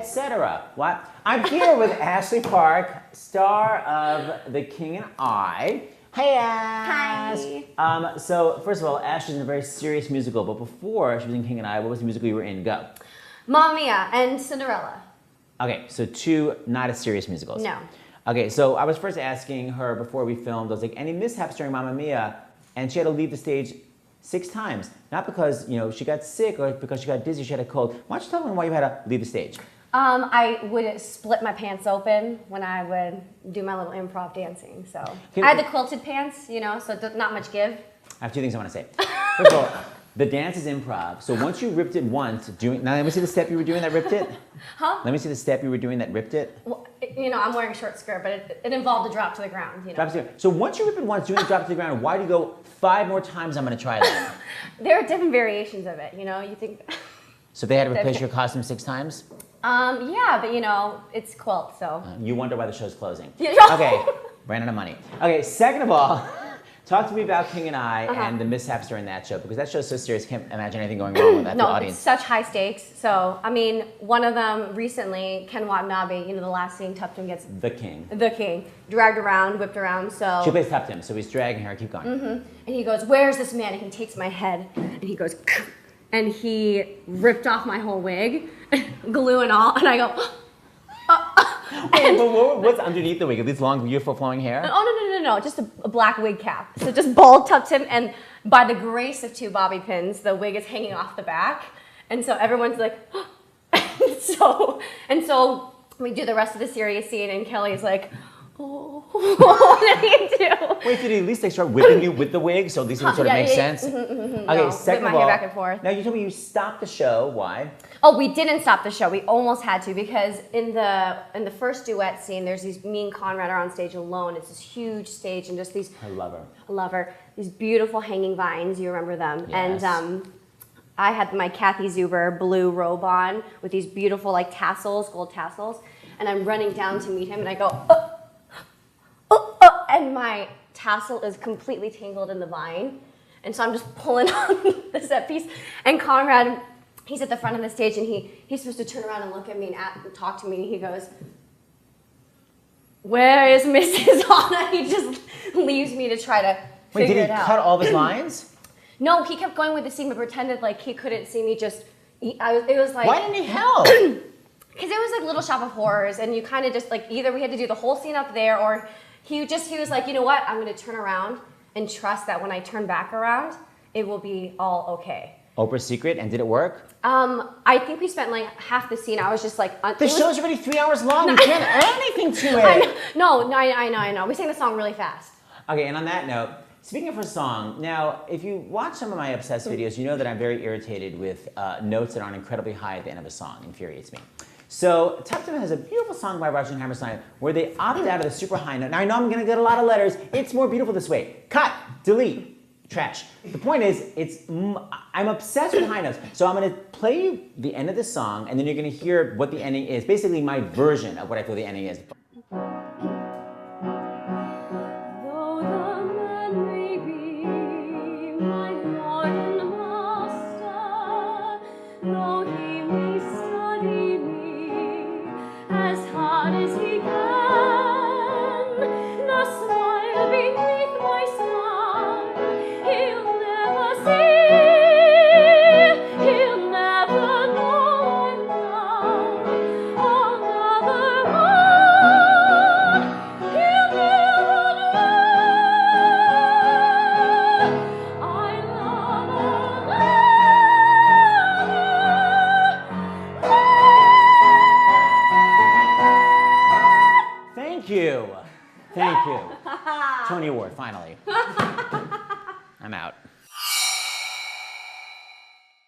etc. What? I'm here with Ashley Park, star of The King and I. Hey, Ash! Hi. So, first of all, Ash is in a very serious musical, but before she was in King and I, what was the musical you were in? Go. Mamma Mia and Cinderella. Okay, so two not as serious musicals. No. Okay, so I was first asking her before we filmed, I was like, any mishaps during Mamma Mia? And she had to leave the stage 6 times. Not because, she got sick or because she got dizzy, she had a cold. Why don't you tell them why you had to leave the stage? I would split my pants open when I would do my little improv dancing. So I had the quilted pants, so not much give. I have 2 things I want to say. First of all, the dance is improv. So once you ripped it once, now let me see the step you were doing that ripped it. Huh? Let me see the step you were doing that ripped it. Well, I'm wearing a short skirt, but it involved a drop to the ground. Drop to the ground. So once you rip it once, doing the drop to the ground, why do you go 5 more times? I'm going to try that. There are different variations of it. You think. So they had to replace your costume 6 times? Yeah, but it's quilt, so. You wonder why the show's closing. Yeah. Okay, ran out of money. Okay, second of all, talk to me about King and I and the mishaps during that show, because that show's so serious, can't imagine anything going wrong with that No, audience. it's such high stakes. So, one of them recently, Ken Watanabe, the last scene, Tuptim gets The king. dragged around, whipped around, so. She plays Tuptim, so he's dragging her, keep going. And he goes, "Where's this man?" And he takes my head, and he goes, and he ripped off my whole wig, glue and all, and I go, Wait, but what's underneath the wig? Are these long, beautiful, flowing hair? oh, no, just a black wig cap. So just bald Tuptim, and by the grace of 2 bobby pins, the wig is hanging off the back, and so everyone's like, so we do the rest of the serious scene, and Kelly's like, oh, what did he do? Wait, did he at least start whipping you with the wig, so at least it would sort of make sense? Okay, Okay, second whip of my all, hair back and forth. now you told me you stopped the show. Why? Oh, we didn't stop the show. We almost had to, because in the first duet scene, there's me and Conrad are on stage alone. It's this huge stage and just these. I love her. These beautiful hanging vines. You remember them? Yes. And I had my Kathy Zuber blue robe on with these beautiful tassels, gold tassels, and I'm running down to meet him, and I go, and my tassel is completely tangled in the vine, and so I'm just pulling on the set piece, and Conrad. He's at the front of the stage, and he's supposed to turn around and look at me and talk to me, and he goes, "Where is Mrs. Anna?" He just leaves me to try to figure it out. Did he cut all his lines? No, he kept going with the scene, but pretended like he couldn't see me. It was like. Why didn't he help? Because it was like Little Shop of Horrors, and you kind of just either we had to do the whole scene up there, or he was like, you know what, I'm going to turn around and trust that when I turn back around, it will be all okay. Oprah's Secret, and did it work? I think we spent half the scene. I was just like, the show's already 3 hours long. You can't add anything to it. I know. We sang the song really fast. Okay, and on that note, speaking of her song, now if you watch some of my Obsessed videos, you know that I'm very irritated with notes that aren't incredibly high at the end of a song. It infuriates me. So Tuptim has a beautiful song by Roger and Hammerstein where they opted out of the super high note. Now I know I'm going to get a lot of letters. It's more beautiful this way. Cut, delete. Trash. The point is, I'm obsessed with high notes. So I'm going to play you the end of the song, and then you're going to hear what the ending is. Basically, my version of what I feel the ending is. Though the man may be my lord and master, though he may study me as hard as he can, the smile beneath my smile he'll never see, he'll never know I love another man, he'll never know I love another. Thank you. Thank you. Tony Award, finally. I'm out.